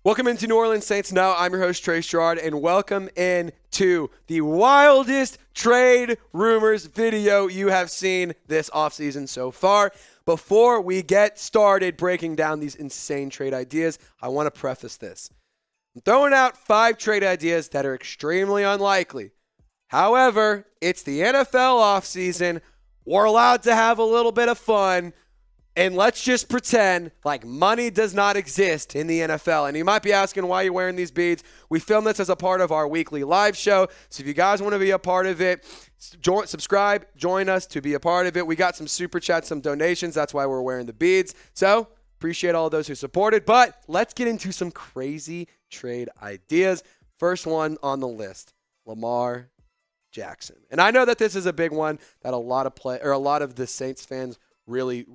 Welcome into New Orleans Saints Now. I'm your host, Trey Sherrod, and welcome into the wildest trade rumors video you have seen this offseason so far. Before we get started breaking down these insane trade ideas, I want to preface this. I'm throwing out 5 trade ideas that are extremely unlikely. However, it's the NFL offseason. We're allowed to have a little bit of fun. And let's just pretend like money does not exist in the NFL. And you might be asking why you're wearing these beads. We film this as a part of our weekly live show. So if you guys want to be a part of it, subscribe, join us to be a part of it. We got some super chats, some donations. That's why we're wearing the beads. So appreciate all of those who supported. But let's get into some crazy trade ideas. First one on the list, Lamar Jackson. And I know that this is a big one that a lot of the Saints fans really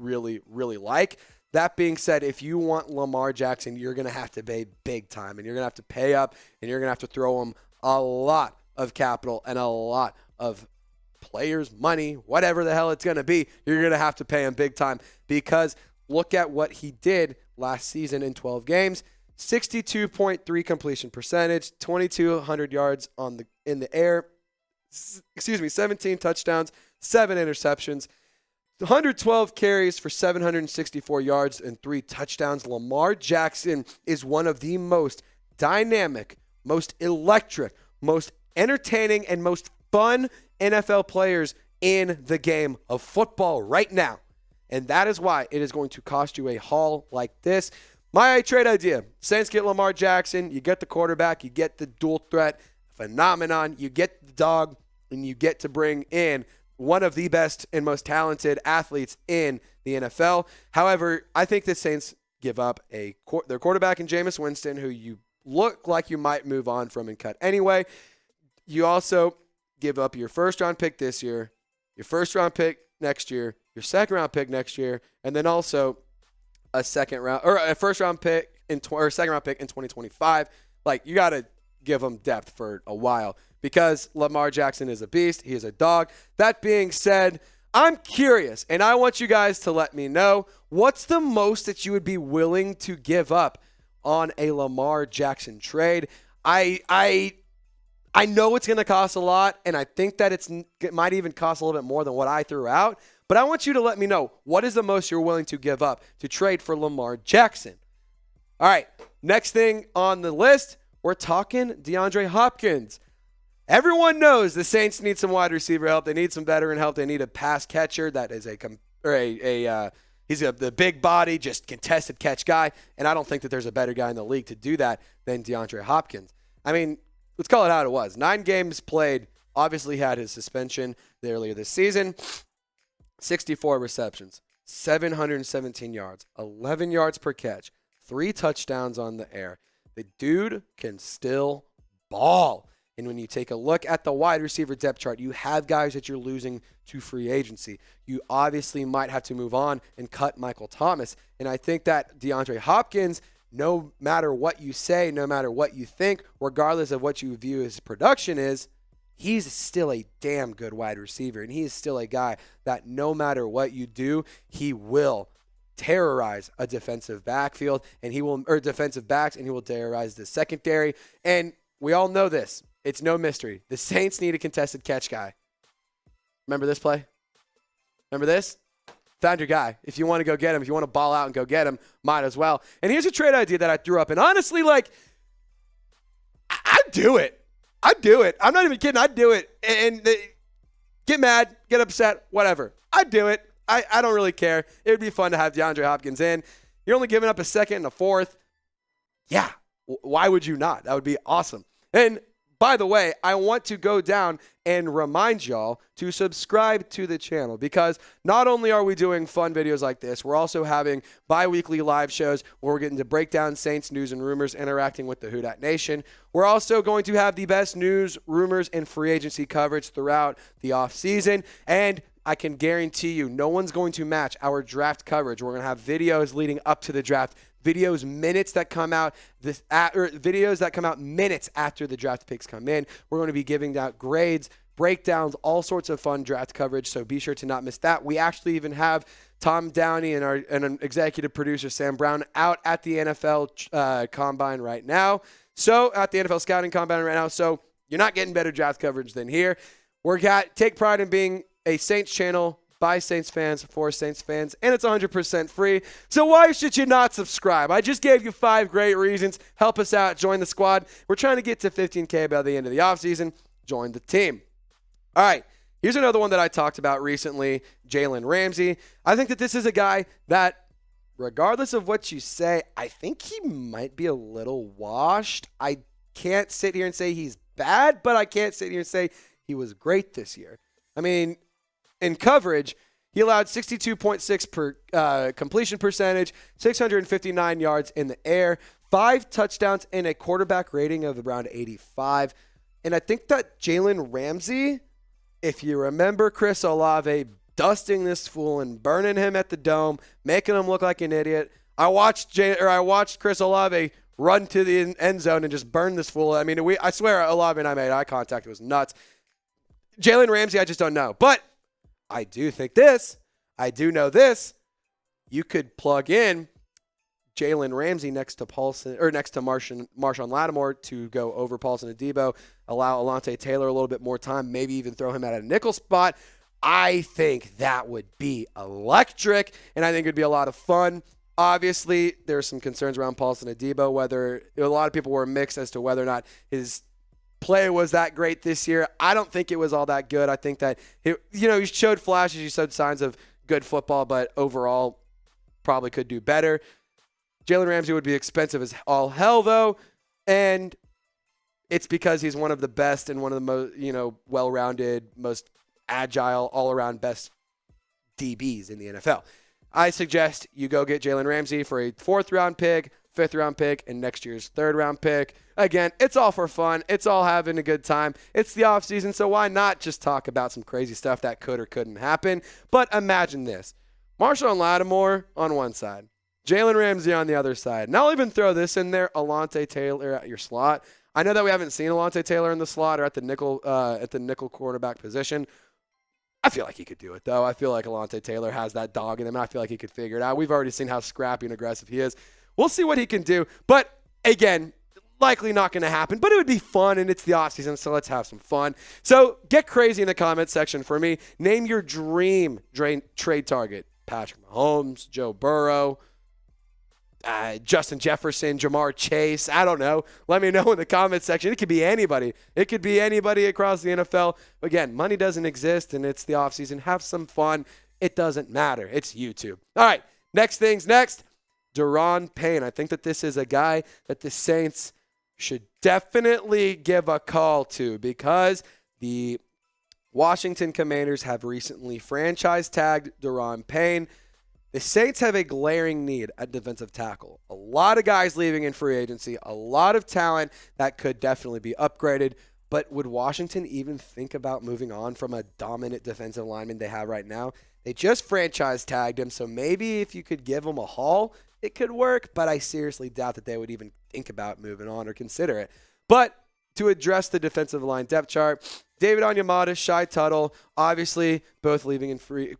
like. That being said, if you want Lamar Jackson, you're going to have to pay big time, and you're going to have to pay up, and you're going to have to throw him a lot of capital and a lot of players, money, whatever the hell it's going to be. You're going to have to pay him big time, because look at what he did last season in 12 games. 62.3 completion percentage, 2,200 yards in the air, 17 touchdowns, 7 interceptions, 112 carries for 764 yards and 3 touchdowns. Lamar Jackson is one of the most dynamic, most electric, most entertaining, and most fun NFL players in the game of football right now. And that is why it is going to cost you a haul like this. My trade idea: Saints get Lamar Jackson, you get the quarterback, you get the dual threat phenomenon, you get the dog, and you get to bring in one of the best and most talented athletes in the NFL. However, I think the Saints give up their quarterback in Jameis Winston, who you look like you might move on from and cut anyway. You also give up your first-round pick this year, your first-round pick next year, your second-round pick next year, and then also a first-round pick or second-round pick in 2025. Like, you got to give them depth for a while, because Lamar Jackson is a beast. He is a dog. That being said, I'm curious, and I want you guys to let me know, what's the most that you would be willing to give up on a Lamar Jackson trade? I know it's going to cost a lot, and I think that it might even cost a little bit more than what I threw out, but I want you to let me know, what is the most you're willing to give up to trade for Lamar Jackson? All right, next thing on the list, we're talking DeAndre Hopkins. Everyone knows the Saints need some wide receiver help. They need some veteran help. They need a pass catcher that is he's the big body, just contested catch guy. And I don't think that there's a better guy in the league to do that than DeAndre Hopkins. I mean, let's call it how it was. 9 games played. Obviously had his suspension earlier this season. 64 receptions, 717 yards, 11 yards per catch, 3 touchdowns on the air. The dude can still ball. And when you take a look at the wide receiver depth chart, you have guys that you're losing to free agency. You obviously might have to move on and cut Michael Thomas. And I think that DeAndre Hopkins, no matter what you say, no matter what you think, regardless of what you view his production is, he's still a damn good wide receiver. And he is still a guy that no matter what you do, he will terrorize a defensive backfield, and defensive backs, and he will terrorize the secondary. And we all know this. It's no mystery. The Saints need a contested catch guy. Remember this play? Remember this? Found your guy. If you want to go get him, if you want to ball out and go get him, might as well. And here's a trade idea that I threw up. And honestly, I'd do it. I'd do it. I'm not even kidding. I'd do it. And get mad, get upset, whatever. I'd do it. I don't really care. It would be fun to have DeAndre Hopkins in. You're only giving up a second and a fourth. Yeah. Why would you not? That would be awesome. And by the way, I want to go down and remind y'all to subscribe to the channel, because not only are we doing fun videos like this, we're also having bi-weekly live shows where we're getting to break down Saints news and rumors, interacting with the Who Dat Nation. We're also going to have the best news, rumors, and free agency coverage throughout the offseason. And I can guarantee you, no one's going to match our draft coverage. We're going to have videos leading up to the draft, videos that come out minutes after the draft picks come in. We're going to be giving out grades breakdowns, all sorts of fun draft coverage. So be sure to not miss that. We actually even have Tom Downey and an executive producer, Sam Brown, out at the NFL Combine right now. So at the NFL Scouting Combine right now. So you're not getting better draft coverage than here. Take pride in being a Saints channel by Saints fans for Saints fans, and it's 100% free. So why should you not subscribe? I just gave you 5 great reasons. Help us out. Join the squad. We're trying to get to 15K by the end of the offseason. Join the team. All right, here's another one that I talked about recently, Jalen Ramsey. I think that this is a guy that, regardless of what you say, I think he might be a little washed. I can't sit here and say he's bad, but I can't sit here and say he was great this year. I mean, in coverage, he allowed 62.6 per completion percentage, 659 yards in the air, 5 touchdowns, and a quarterback rating of around 85. And I think that Jalen Ramsey, if you remember Chris Olave dusting this fool and burning him at the Dome, making him look like an idiot, I watched Chris Olave run to the end zone and just burn this fool. I mean, I swear Olave and I made eye contact. It was nuts. Jalen Ramsey, I just don't know. But I do think this. I do know this. You could plug in Jalen Ramsey next to Marshawn Lattimore to go over Paulson and Debo, allow Alontae Taylor a little bit more time, maybe even throw him at a nickel spot. I think that would be electric, and I think it would be a lot of fun. Obviously, there's some concerns around Paulson and Debo, whether a lot of people were mixed as to whether or not his play was that great this year. I don't think it was all that good. I think that he showed flashes, he showed signs of good football, but overall probably could do better. Jalen Ramsey would be expensive as all hell, though, and it's because he's one of the best and one of the most, well-rounded, most agile, all-around best DBs in the NFL. I suggest you go get Jalen Ramsey for a 4th-round pick, 5th-round pick, and next year's 3rd-round pick. Again, it's all for fun. It's all having a good time. It's the offseason, so why not just talk about some crazy stuff that could or couldn't happen? But imagine this. Marshawn Lattimore on one side. Jalen Ramsey on the other side. And I'll even throw this in there, Alontae Taylor at your slot. I know that we haven't seen Alontae Taylor in the slot or at the nickel quarterback position. I feel like he could do it, though. I feel like Alontae Taylor has that dog in him, and I feel like he could figure it out. We've already seen how scrappy and aggressive he is. We'll see what he can do. But, again, likely not going to happen. But it would be fun, and it's the offseason, so let's have some fun. So get crazy in the comments section for me. Name your dream trade target. Patrick Mahomes, Joe Burrow, Justin Jefferson, Jamar Chase. I don't know. Let me know in the comments section. It could be anybody. It could be anybody across the NFL. Again, money doesn't exist, and it's the offseason. Have some fun. It doesn't matter. It's YouTube. All right, next things next. Daron Payne. I think that this is a guy that the Saints should definitely give a call to because the Washington Commanders have recently franchise tagged Daron Payne. The Saints have a glaring need at defensive tackle. A lot of guys leaving in free agency, a lot of talent that could definitely be upgraded. But would Washington even think about moving on from a dominant defensive lineman they have right now? They just franchise tagged him, so maybe if you could give him a haul, it could work. But I seriously doubt that they would even think about moving on or consider it. But to address the defensive line depth chart, David Onyemata, Shai Tuttle, obviously both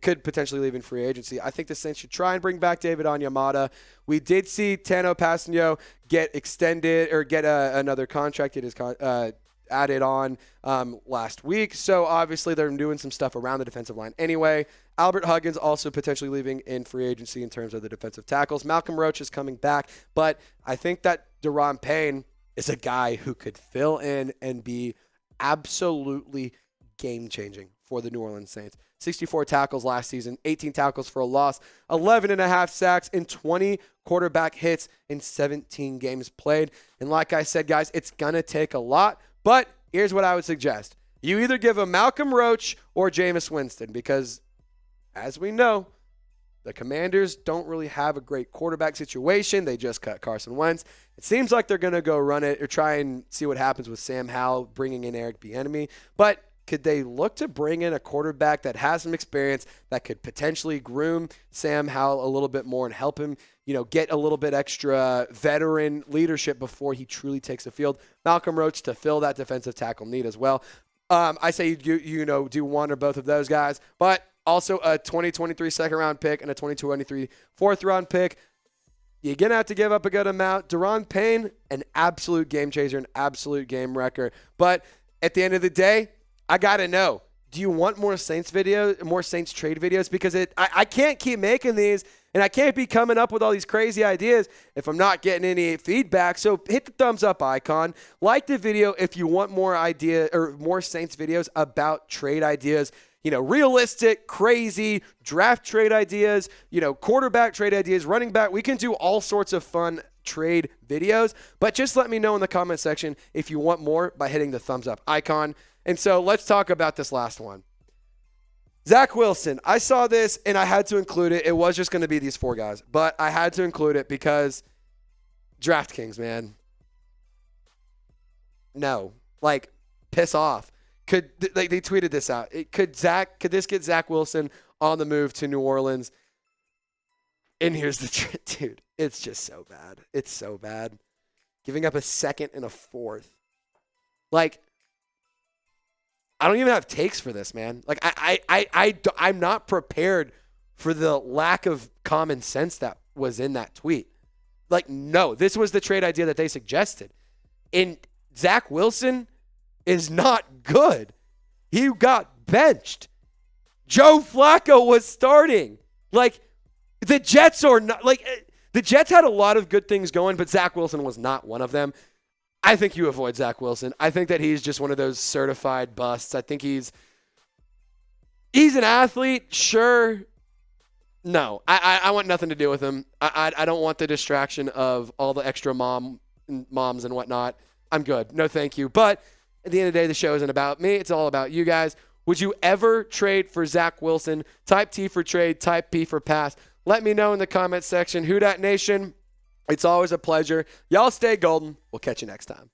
could potentially leave in free agency. I think the Saints should try and bring back David Onyemata. We did see Tano Passanio get extended or get another contract. It is added on last week. So obviously they're doing some stuff around the defensive line anyway. Albert Huggins also potentially leaving in free agency in terms of the defensive tackles. Malcolm Roach is coming back, but I think that Daron Payne is a guy who could fill in and be absolutely game-changing for the New Orleans Saints. 64 tackles last season, 18 tackles for a loss, 11.5 sacks, and 20 quarterback hits in 17 games played. And like I said, guys, it's going to take a lot, but here's what I would suggest. You either give him Malcolm Roach or Jameis Winston because, as we know, the Commanders don't really have a great quarterback situation. They just cut Carson Wentz. It seems like they're going to go run it or try and see what happens with Sam Howell bringing in Eric Bieniemy. But could they look to bring in a quarterback that has some experience that could potentially groom Sam Howell a little bit more and help him, get a little bit extra veteran leadership before he truly takes the field? Malcolm Roach to fill that defensive tackle need as well. I say you do one or both of those guys, but also a 2023 second round pick and a 2023 fourth round pick. You're going to have to give up a good amount. Daron Payne, an absolute game changer, an absolute game wrecker. But at the end of the day, I got to know, do you want more Saints videos, more Saints trade videos? Because I can't keep making these, and I can't be coming up with all these crazy ideas if I'm not getting any feedback. So hit the thumbs up icon. Like the video if you want more more Saints videos about trade ideas. Realistic, crazy draft trade ideas, quarterback trade ideas, running back. We can do all sorts of fun trade videos, but just let me know in the comment section if you want more by hitting the thumbs up icon. And so let's talk about this last one. Zach Wilson. I saw this and I had to include it. It was just going to be these four guys, but I had to include it because DraftKings, man. No. Piss off. They tweeted this out. Could this get Zach Wilson on the move to New Orleans? And here's the trick, dude. It's just so bad. It's so bad. Giving up a second and a fourth. I don't even have takes for this, man. I'm not prepared for the lack of common sense that was in that tweet. No, this was the trade idea that they suggested. And Zach Wilson is not good. He got benched. Joe Flacco was starting. The Jets are not the Jets had a lot of good things going, but Zach Wilson was not one of them. I think you avoid Zach Wilson. I think that he's just one of those certified busts. I think he's an athlete, sure. No, I want nothing to do with him. I don't want the distraction of all the extra moms and whatnot. I'm good. No, thank you. But at the end of the day, the show isn't about me. It's all about you guys. Would you ever trade for Zach Wilson? Type T for trade, type P for pass. Let me know in the comment section. Who Dat Nation? It's always a pleasure. Y'all stay golden. We'll catch you next time.